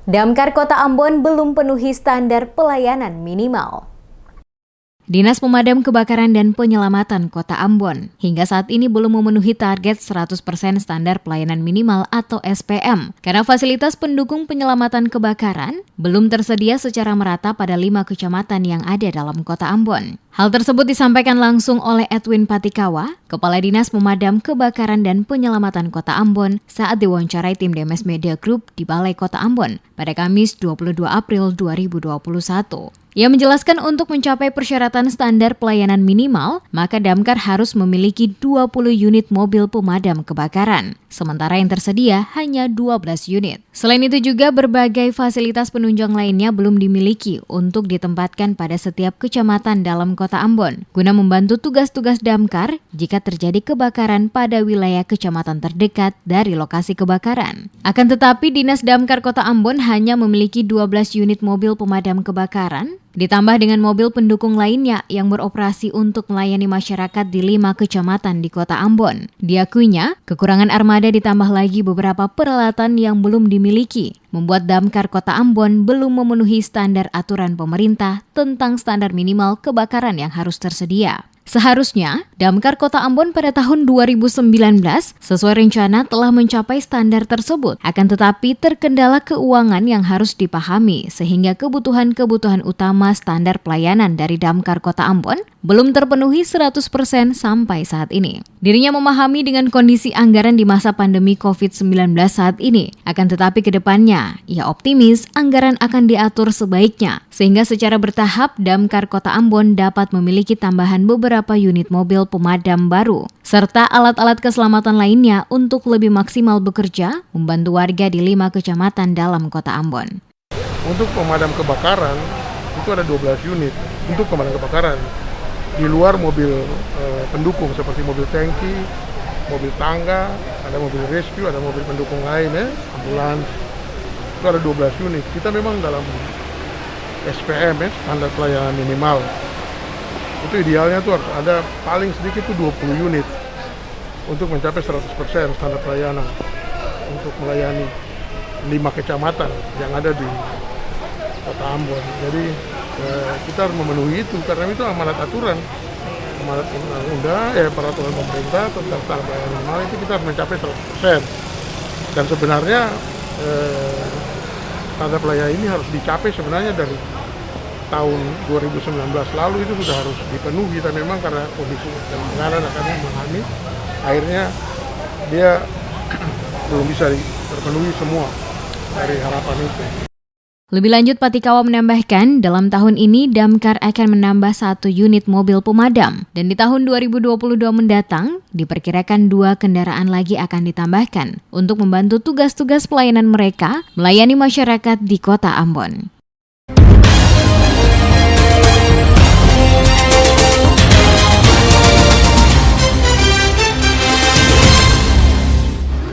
Damkar Kota Ambon belum penuhi standar pelayanan minimal. Dinas Pemadam Kebakaran dan Penyelamatan Kota Ambon hingga saat ini belum memenuhi target 100% standar pelayanan minimal atau SPM karena fasilitas pendukung penyelamatan kebakaran belum tersedia secara merata pada 5 kecamatan yang ada dalam Kota Ambon. Hal tersebut disampaikan langsung oleh Edwin Patikawa, Kepala Dinas Pemadam Kebakaran dan Penyelamatan Kota Ambon saat diwawancarai tim DMS Media Group di Balai Kota Ambon pada Kamis 22 April 2021. Ia menjelaskan untuk mencapai persyaratan standar pelayanan minimal, maka Damkar harus memiliki 20 unit mobil pemadam kebakaran, sementara yang tersedia hanya 12 unit. Selain itu juga berbagai fasilitas penunjang lainnya belum dimiliki untuk ditempatkan pada setiap kecamatan dalam Kota Ambon, guna membantu tugas-tugas Damkar jika terjadi kebakaran pada wilayah kecamatan terdekat dari lokasi kebakaran. Akan tetapi Dinas Damkar Kota Ambon hanya memiliki 12 unit mobil pemadam kebakaran, ditambah dengan mobil pendukung lainnya yang beroperasi untuk melayani masyarakat di 5 kecamatan di Kota Ambon. Diakuinya, kekurangan armada ditambah lagi beberapa peralatan yang belum dimiliki, membuat Damkar Kota Ambon belum memenuhi standar aturan pemerintah tentang standar minimal kebakaran yang harus tersedia. Seharusnya, Damkar Kota Ambon pada tahun 2019 sesuai rencana telah mencapai standar tersebut. Akan tetapi terkendala keuangan yang harus dipahami sehingga kebutuhan-kebutuhan utama standar pelayanan dari Damkar Kota Ambon belum terpenuhi 100% sampai saat ini. Dirinya memahami dengan kondisi anggaran di masa pandemi COVID-19 saat ini. Akan tetapi ke depannya, ia optimis anggaran akan diatur sebaiknya sehingga secara bertahap Damkar Kota Ambon dapat memiliki tambahan beberapa unit mobil pemadam baru, serta alat-alat keselamatan lainnya untuk lebih maksimal bekerja, membantu warga di 5 kecamatan dalam Kota Ambon. Untuk pemadam kebakaran, itu ada 12 unit untuk pemadam kebakaran. Di luar mobil pendukung seperti mobil tangki, mobil tangga, ada mobil rescue, ada mobil pendukung lain, ambulans. Itu ada 12 unit. Kita memang dalam SPM, standar pelayanan minimal. Itu idealnya tuh harus ada paling sedikit tuh 20 unit untuk mencapai 100% standar pelayanan untuk melayani 5 kecamatan yang ada di Kota Ambon. Jadi kita harus memenuhi itu karena itu amanat aturan, amanat undang-undang, peraturan pemerintah tentang standar pelayanan minimal itu kita harus mencapai 100%. Dan sebenarnya standar pelayanan ini harus dicapai sebenarnya dari tahun 2019 lalu itu sudah harus dipenuhi, tapi memang karena kondisi anggaran akan mengalami, akhirnya dia belum bisa terpenuhi semua dari harapan itu. Lebih lanjut, Patikawa menambahkan, dalam tahun ini Damkar akan menambah 1 unit mobil pemadam, dan di tahun 2022 mendatang, diperkirakan 2 kendaraan lagi akan ditambahkan untuk membantu tugas-tugas pelayanan mereka melayani masyarakat di Kota Ambon.